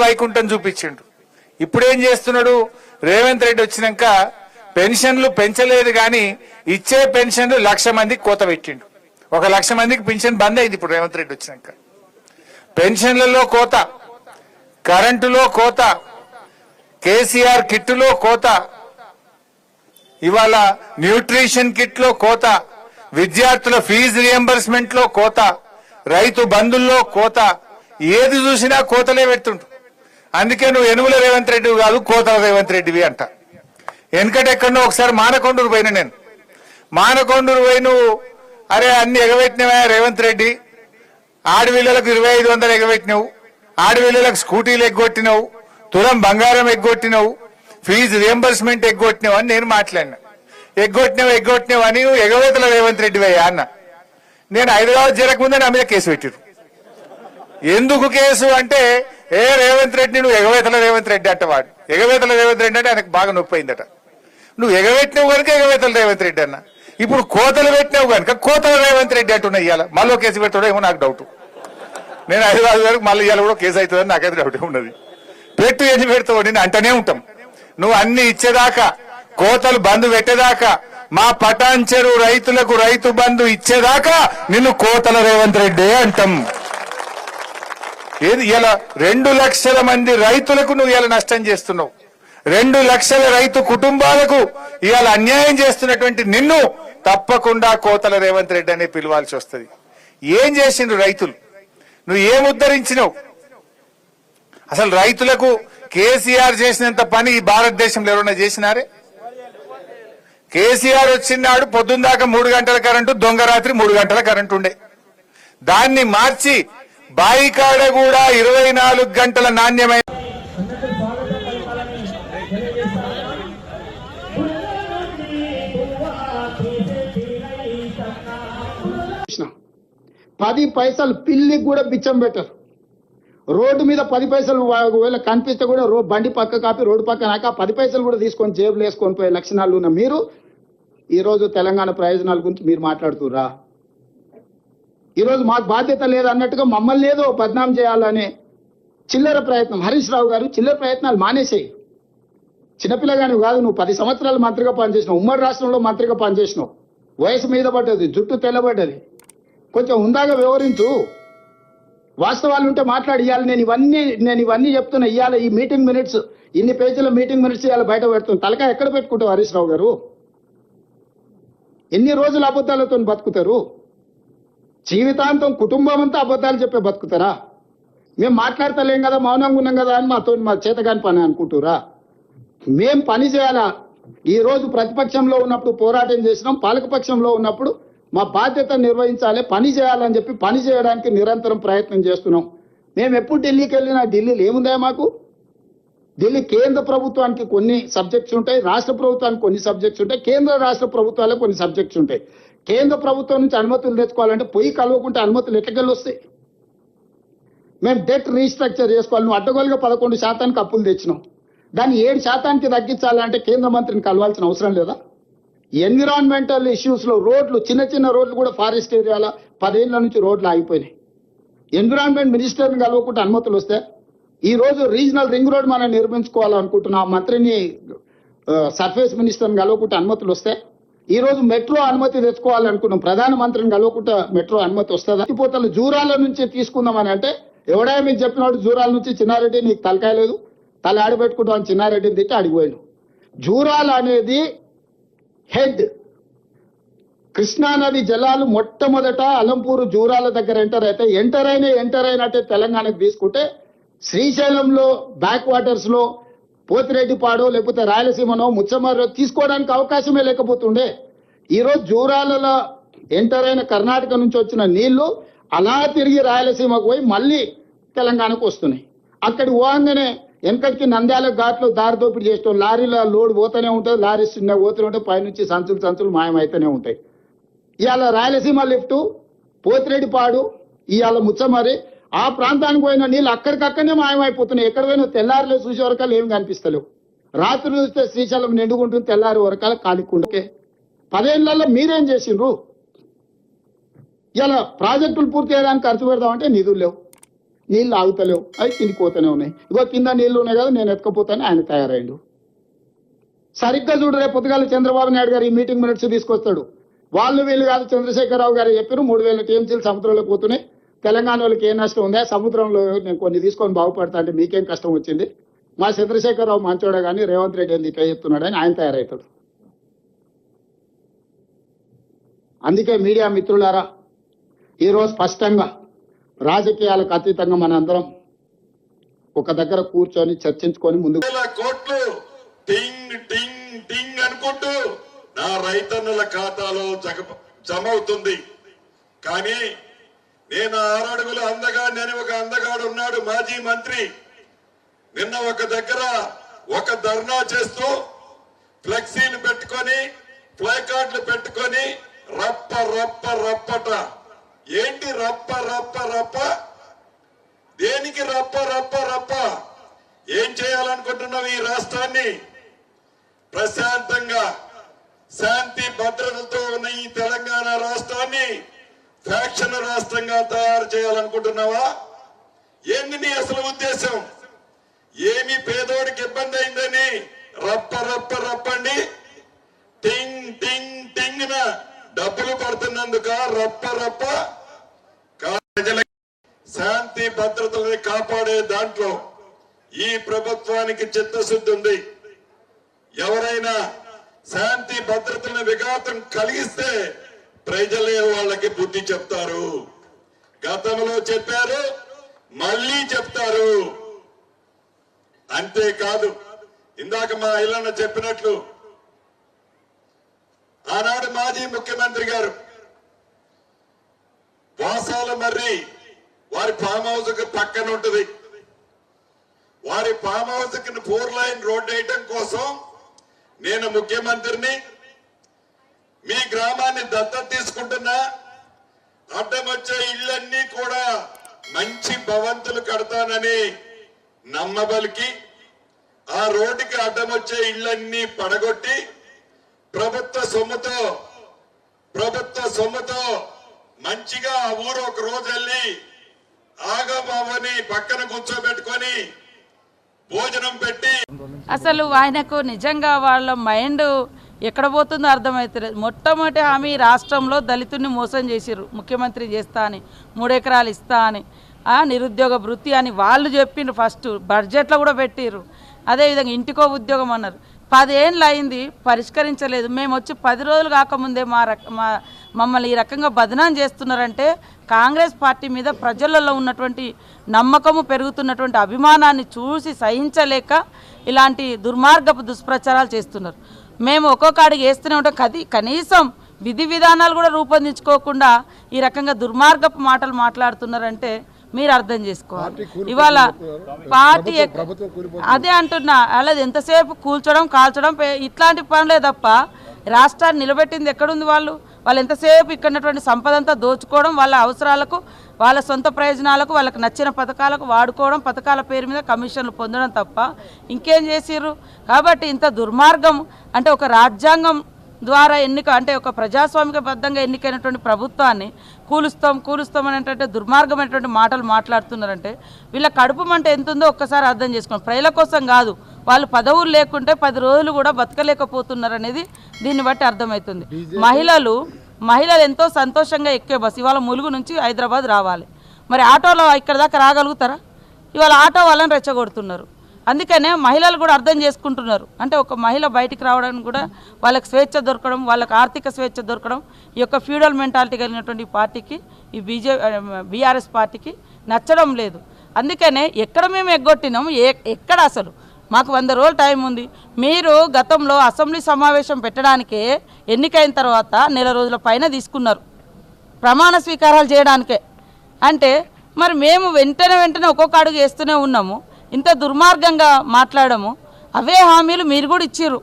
వైకుంఠం చూపించిండు. ఇప్పుడేం చేస్తున్నాడు రేవంత్ రెడ్డి వచ్చినాక పెన్షన్లు పెంచలేదు కానీ ఇచ్చే పెన్షన్లు 1,00,000 మందికి కోత పెట్టిండు. 1,00,000 మందికి పెన్షన్ బంద్ అయింది ఇప్పుడు రేవంత్ రెడ్డి వచ్చినాక. పెన్షన్లలో కోత, కరెంటులో కోత, కేసీఆర్ కిట్టులో కోత, ఇవాళ న్యూట్రిషన్ కిట్ లో కోత, విద్యార్థుల ఫీజు రియంబర్స్మెంట్ లో కోత, రైతు బంధుల్లో కోత, ఏది చూసినా కోతలే పెడుతుంటు. అందుకే నువ్వు ఎనుగుల రేవంత్ రెడ్డి కాదు కోతల రేవంత్ రెడ్డివి అంట. వెనకటెక్కడో ఒకసారి మానకొండూరు పోయిన నేను. మానకొండూరు పోయి నువ్వు అరే అన్ని ఎగబెట్టినవా రేవంత్ రెడ్డి, ఆడపిల్లలకు 2,500 ఎగబెట్టినావు, ఆడపిల్లలకు స్కూటీలు ఎగ్గొట్టినావు, తులం బంగారం ఎగ్గొట్టినావు, ఫీజు రియంబర్స్మెంట్ ఎగ్గొట్టినావు అని నేను మాట్లాడినా. ఎగ్గొట్టినావు అని నువ్వు ఎగవేతల రేవంత్ రెడ్డి అయ్యా అన్న. నేను హైదరాబాద్ జరగకముందే నా మీద కేసు పెట్టిరు. ఎందుకు కేసు అంటే రేవంత్ రెడ్డి నువ్వు ఎగవేతల రేవంత్ రెడ్డి అంటవాడు. ఎగవేతల రేవంత్ రెడ్డి అంటే ఆయనకు బాగా నొప్పి అయిందట. నువ్వు ఎగవేట్టినావు కనుక ఎగవేతల రేవంత్ రెడ్డి అన్న. ఇప్పుడు కోతలు పెట్టినావు కనుక కోతల రేవంత్ రెడ్డి అంటున్నా. ఇవాళ మళ్ళీ కేసు పెట్టాడో ఏమో నాకు డౌట్. నేను హైదరాబాద్ వరకు మళ్ళీ ఇవాళ కూడా కేసు అవుతుందని నాకైతే డౌట్ ఉన్నది. పెట్టు ఎన్ని పెడతావు నేను అంటనే ఉంటాం. నువ్వు అన్ని ఇచ్చేదాకా, కోతలు బంధు పెట్టేదాకా, మా పటాన్చెరు రైతులకు రైతు బంధు ఇచ్చేదాకా నిన్ను కోతల రేవంత్ రెడ్డి అంటాం. ఏది ఇలా 2 లక్షల మంది రైతులకు నువ్వు ఇలా నష్టం చేస్తున్నావు. 2 లక్షల రైతు కుటుంబాలకు ఇవాళ అన్యాయం చేస్తున్నటువంటి నిన్ను తప్పకుండా కోతల రేవంత్ రెడ్డి అనే పిలవాల్సి వస్తుంది. ఏం చేసిండ్రు రైతులు? నువ్వు ఏం ఉద్ధరించినావు? అసలు రైతులకు కేసీఆర్ చేసినంత పని ఈ భారతదేశంలో ఎవరైనా చేసినారే? కేసీఆర్ వచ్చినాడు పొద్దున్న దాకా 3 గంటల కరెంటు, దొంగ రాత్రి 3 గంటల కరెంటు ఉండే. దాన్ని మార్చి బాయికాడ కూడా 24 గంటల నాణ్యమైన పది పైసలు పిల్లికి కూడా బిచ్చం పెట్టరు. రోడ్డు మీద 10 పైసలు ఒకవేళ కనిపిస్తే కూడా బండి పక్క కాపి రోడ్డు పక్కనాక 10 పైసలు కూడా తీసుకొని జేబులు వేసుకొని పోయే లక్షణాలు ఉన్న మీరు ఈరోజు తెలంగాణ ప్రయోజనాల గురించి మీరు మాట్లాడుతురా? ఈరోజు మాకు బాధ్యత లేదన్నట్టుగా మమ్మల్ని ఏదో బద్నాం చేయాలనే చిల్లర ప్రయత్నం. హరీష్ రావు గారు చిల్లర ప్రయత్నాలు మానేసేయి. చిన్నపిల్లగాని కాదు, నువ్వు 10 సంవత్సరాలు మంత్రిగా పనిచేసినావు, ఉమ్మడి రాష్ట్రంలో మంత్రిగా పనిచేసినావు, వయసు మీద పడ్డది, జుట్టు తెల్లబడ్డది, కొంచెం ఉందాగా వివరించు. వాస్తవాలు ఉంటే మాట్లాడి. ఇవ్వాలి నేను ఇవన్నీ చెప్తున్నా. ఇవాళ ఈ మీటింగ్ మినిట్స్, ఇన్ని పేజీల మీటింగ్ మినిట్స్ ఇవాళ బయట పెడుతుంది. తలకాయ ఎక్కడ పెట్టుకుంటావు హరీష్ రావు గారు? ఎన్ని రోజులు అబద్ధాలతో బతుకుతారు? జీవితాంతం కుటుంబం అంతా అబద్ధాలు చెప్పే బతుకుతారా? మేము మాట్లాడతలేం కదా, మౌనంగా ఉన్నాం కదా అని మా చేతగాని పని అనుకుంటురా? మేం పని చేయాలా? ఈ రోజు ప్రతిపక్షంలో ఉన్నప్పుడు పోరాటం చేసినాం, పాలకపక్షంలో ఉన్నప్పుడు మా బాధ్యత నిర్వహించాలి, పని చేయాలని చెప్పి పని చేయడానికి నిరంతరం ప్రయత్నం చేస్తున్నాం. మేము ఎప్పుడు ఢిల్లీకి వెళ్ళినా ఢిల్లీలో ఏముందా మాకు? ఢిల్లీ కేంద్ర ప్రభుత్వానికి కొన్ని సబ్జెక్ట్స్ ఉంటాయి, రాష్ట్ర ప్రభుత్వానికి కొన్ని సబ్జెక్ట్స్ ఉంటాయి, కేంద్ర రాష్ట్ర ప్రభుత్వాలకు కొన్ని సబ్జెక్ట్స్ ఉంటాయి. కేంద్ర ప్రభుత్వం నుంచి అనుమతులు తెచ్చుకోవాలంటే పొయ్యి కలవకుంటే అనుమతులు ఎట్టకెళ్ళి వస్తాయి? మేము డెట్ రీస్ట్రక్చర్ చేసుకోవాలి. నువ్వు అడ్డగోలుగా 11% అప్పులు తెచ్చినావు. దాన్ని 7% తగ్గించాలంటే కేంద్ర మంత్రిని కలవాల్సిన అవసరం లేదా? ఎన్విరాన్మెంటల్ ఇష్యూస్ లో రోడ్లు, చిన్న రోడ్లు కూడా ఫారెస్ట్ ఏరియాలో 10 ఏళ్ల నుంచి రోడ్లు ఆగిపోయినాయి. ఎన్విరాన్మెంట్ మినిస్టర్ని కలవకుంటే అనుమతులు వస్తే ఈ రోజు రీజనల్ రింగ్ రోడ్ మనం నిర్మించుకోవాలనుకుంటున్నా, మంత్రిని సర్ఫేస్ మినిస్టర్ని కలవకుంటే అనుమతులు వస్తే ఈ రోజు మెట్రో అనుమతి తెచ్చుకోవాలనుకున్నాం, ప్రధానమంత్రిని కలవకుంటే మెట్రో అనుమతి వస్తుందా? పోతలు జూరాల నుంచి తీసుకుందామని అంటే ఎవడా మీకు చెప్పినట్టు జూరాల నుంచి చిన్నారెడ్డి నీకు తలకాయ లేదు, తల ఆడబెట్టుకుంటామని చిన్నారెడ్డిని తిట్టి అడిగిపోయాడు. జూరాల అనేది హెడ్. కృష్ణానది జలాలు మొట్టమొదట అలంపూరు జూరాల దగ్గర ఎంటర్ అయినట్టే తెలంగాణకు తీసుకుంటే శ్రీశైలంలో బ్యాక్ వాటర్స్ లో పోతిరెడ్డిపాడో లేకపోతే రాయలసీమనో ముచ్చమర్రో తీసుకోవడానికి అవకాశమే లేకపోతుండే. ఈరోజు జూరాలలో ఎంటర్ అయిన కర్ణాటక నుంచి వచ్చిన నీళ్లు అలా తిరిగి రాయలసీమకు పోయి మళ్ళీ తెలంగాణకు వస్తున్నాయి. అక్కడి పోగానే వెనకటికి నంద్యాల ఘాట్లో దారి దోపిడీ చేస్తాం, లారీల లోడ్ పోతూనే ఉంటుంది, లారీస్ చిన్న పోతూనే ఉంటాయి, పైనుంచి సంచులు మాయమైతేనే ఉంటాయి. ఇవాళ రాయలసీమ లిఫ్ట్, పోతిరెడ్డిపాడు, ఇవాళ ముచ్చమరి, ఆ ప్రాంతానికి పోయిన నీళ్ళు అక్కడికక్కడనే మాయమైపోతున్నాయి. ఎక్కడ పోయినా తెల్లారులే చూసే వరకాలు ఏమి కనిపిస్తలేవు. రాత్రి చూస్తే శ్రీశైలం నిండుకుంటుంది, తెల్లారి వరకాల కాలిక్కుంటే 10 ఏళ్లలో మీరేం చేసిండ్రు? ఇలా ప్రాజెక్టులు పూర్తి చేయడానికి ఖర్చు పెడదామంటే నిధులు లేవు. నీళ్ళు ఆగుతలేవు, అవి కిందికి పోతూనే ఉన్నాయి. ఇగో కింద నీళ్లు ఉన్నాయి కదా, నేను ఎత్తుకపోతాను, ఆయన తయారైండు. సరిగ్గా చూడు, రేపు పొద్దుగాల చంద్రబాబు నాయుడు గారు ఈ మీటింగ్ మినిట్స్ తీసుకొస్తాడు. వాళ్ళు వీళ్ళు కాదు, చంద్రశేఖరరావు గారు చెప్పారు 3000 టీఎంసీలు సముద్రంలో పోతున్నాయి, తెలంగాణ వాళ్ళకి ఏ నష్టం ఉందా, సముద్రంలో నేను కొన్ని తీసుకొని బాగుపడతా అంటే మీకేం కష్టం వచ్చింది, మా చంద్రశేఖరరావు మంచోడే కానీ రేవంత్ రెడ్డి ఎందుకు ఇట్లా చెప్తున్నాడు అని ఆయన తయారవుతాడు. అందుకే మీడియా మిత్రులారా, ఈరోజు స్పష్టంగా రాజకీయాలకు అతీతంగా మనందరం ఒక దగ్గర కూర్చొని చర్చించుకొని ముందుకు కోట్లు టింగ్ టింగ్ టింగ్ అనుకుంటూ నా రైతన్నుల ఖాతాలో జమ అవుతుంది. కానీ నేను 6 అడుగుల అందగాడని ఒక అందగాడు ఉన్నాడు, మాజీ మంత్రి. నిన్న ఒక దగ్గర ఒక ధర్నా చేస్తూ ఫ్లెక్సీలు పెట్టుకొని ప్లే కార్డులు పెట్టుకొని రప్ప రప్ప రప్పట. ఏంటి రప్ప రప్ప రప్ప? దేనికి రప్ప రప్ప రప్ప? ఏం చేయాలనుకుంటున్నావు? ఈ రాష్ట్రాన్ని ప్రశాంతంగా శాంతి భద్రతలతో ఉన్న ఈ తెలంగాణ రాష్ట్రాన్ని ఫ్యాక్షన్ రాష్ట్రంగా తయారు చేయాలనుకుంటున్నావా? ఏంది నీ అసలు ఉద్దేశం? ఏమి పేదోడికి ఇబ్బంది అయిందని రప్ప రప్ప రప్పండి, టింగ్ టింగ్ టింగ్ న డబ్బులు పడుతున్నందుక రప్ప రప్ప? ప్రజల శాంతి భద్రతల్ని కాపాడే దాంట్లో ఈ ప్రభుత్వానికి చిత్తశుద్ధి ఉంది. ఎవరైనా శాంతి భద్రతలను విఘాతం కలిగిస్తే ప్రజలే వాళ్ళకి బుద్ధి చెప్తారు. గతంలో చెప్పారు, మళ్ళీ చెప్తారు. అంతేకాదు, ఇందాక మా ఇల్లన్న చెప్పినట్లు ఆనాడు మాజీ ముఖ్యమంత్రి గారు వాసాల మర్రి వారి ఫామ్ హౌస్ కి పక్కన ఉంటుంది. వారి ఫామ్ హౌస్ కి 4 లైన్ రోడ్ వేయటం కోసం నేను ముఖ్యమంత్రిని, మీ గ్రామాన్ని దత్తత తీసుకుంటున్నా, అడ్డం వచ్చే ఇళ్ళన్నీ కూడా మంచి భవంతులు కడతానని నమ్మబలికి ఆ రోడ్డుకి అడ్డం వచ్చే ఇళ్ళన్నీ పడగొట్టి ప్రభుత్వ సొమ్ముతో మంచిగా ఆ ఊరు ఒక రోజు వెళ్ళి ఆగబాబని పక్కన కూర్చోబెట్టుకొని భోజనం పెట్టి, అసలు ఆయనకు నిజంగా వాళ్ళ మైండ్ ఎక్కడ పోతుందో అర్థమవుతలేదు. మొట్టమొదటి హామీ రాష్ట్రంలో దళితుడిని మోసం చేసిర్రు, ముఖ్యమంత్రి చేస్తా అని, 3 ఎకరాలు ఇస్తా అని, నిరుద్యోగ వృత్తి అని వాళ్ళు చెప్పిండ్రు. ఫస్ట్ బడ్జెట్లో కూడా పెట్టిర్రు. అదేవిధంగా ఇంటికో ఉద్యోగం అన్నారు. 10 ఏళ్ళు అయింది, పరిష్కరించలేదు. మేము వచ్చి 10 రోజులు కాకముందే మమ్మల్ని ఈ రకంగా బదనాం చేస్తున్నారంటే కాంగ్రెస్ పార్టీ మీద ప్రజలలో ఉన్నటువంటి నమ్మకము, పెరుగుతున్నటువంటి అభిమానాన్ని చూసి సహించలేక ఇలాంటి దుర్మార్గపు దుష్ప్రచారాలు చేస్తున్నారు. మేము ఒక్కొక్క అడిగి వేస్తూనే ఉంటాం. కనీసం విధి విధానాలు కూడా రూపొందించుకోకుండా ఈ రకంగా దుర్మార్గపు మాటలు మాట్లాడుతున్నారంటే మీరు అర్థం చేసుకోవాలి. ఇవాళ పార్టీ అదే అంటున్నా, అలాది ఎంతసేపు కూల్చడం, కాల్చడం, ఇట్లాంటి పనులే తప్ప రాష్ట్రాన్ని నిలబెట్టింది ఎక్కడుంది? వాళ్ళు ఎంతసేపు ఇక్కడటువంటి సంపద అంతా దోచుకోవడం, వాళ్ళ అవసరాలకు, వాళ్ళ సొంత ప్రయోజనాలకు, వాళ్ళకి నచ్చిన పథకాలకు వాడుకోవడం, పథకాల పేరు మీద కమిషన్లు పొందడం తప్ప ఇంకేం చేసిర్రు? కాబట్టి ఇంత దుర్మార్గం అంటే ఒక రాజ్యాంగం ద్వారా అంటే ఒక ప్రజాస్వామికబద్ధంగా ఎన్నికైనటువంటి ప్రభుత్వాన్ని కూలుస్తాం అనేటువంటి దుర్మార్గమైనటువంటి మాటలు మాట్లాడుతున్నారంటే వీళ్ళ కడుపు మంట ఎంత ఉందో ఒక్కసారి అర్థం చేసుకోండి. ప్రజల కోసం కాదు, వాళ్ళు పదవులు లేకుంటే 10 రోజులు కూడా బతకలేకపోతున్నారు అనేది దీన్ని బట్టి అర్థమవుతుంది. మహిళలు ఎంతో సంతోషంగా ఎక్కే బస్సు ఇవాళ ములుగు నుంచి హైదరాబాద్ రావాలి. మరి ఆటోలో ఇక్కడ దాకా రాగలుగుతారా? ఇవాళ ఆటో వాళ్ళని రెచ్చగొడుతున్నారు. అందుకనే మహిళలు కూడా అర్థం చేసుకుంటున్నారు. అంటే ఒక మహిళ బయటికి రావడానికి కూడా వాళ్ళకి స్వేచ్ఛ దొరకడం, వాళ్ళకి ఆర్థిక స్వేచ్ఛ దొరకడం ఈ యొక్క ఫ్యూడల్ మెంటాలిటీ కలిగినటువంటి పార్టీకి, ఈ బీఆర్ఎస్ పార్టీకి నచ్చడం లేదు. అందుకనే ఎక్కడ మేము ఎగ్గొట్టినాము, ఎక్కడ అసలు మాకు 100 రోజులు టైం ఉంది. మీరు గతంలో అసెంబ్లీ సమావేశం పెట్టడానికే ఎన్నికైన తర్వాత 1 రోజుల పైన తీసుకున్నారు ప్రమాణ స్వీకారాలు చేయడానికే. అంటే మరి మేము వెంటనే ఒక్కొక్క అడుగు వేస్తూనే ఉన్నాము. ఇంత దుర్మార్గంగా మాట్లాడము. అవే హామీలు మీరు కూడా ఇచ్చిర్రు.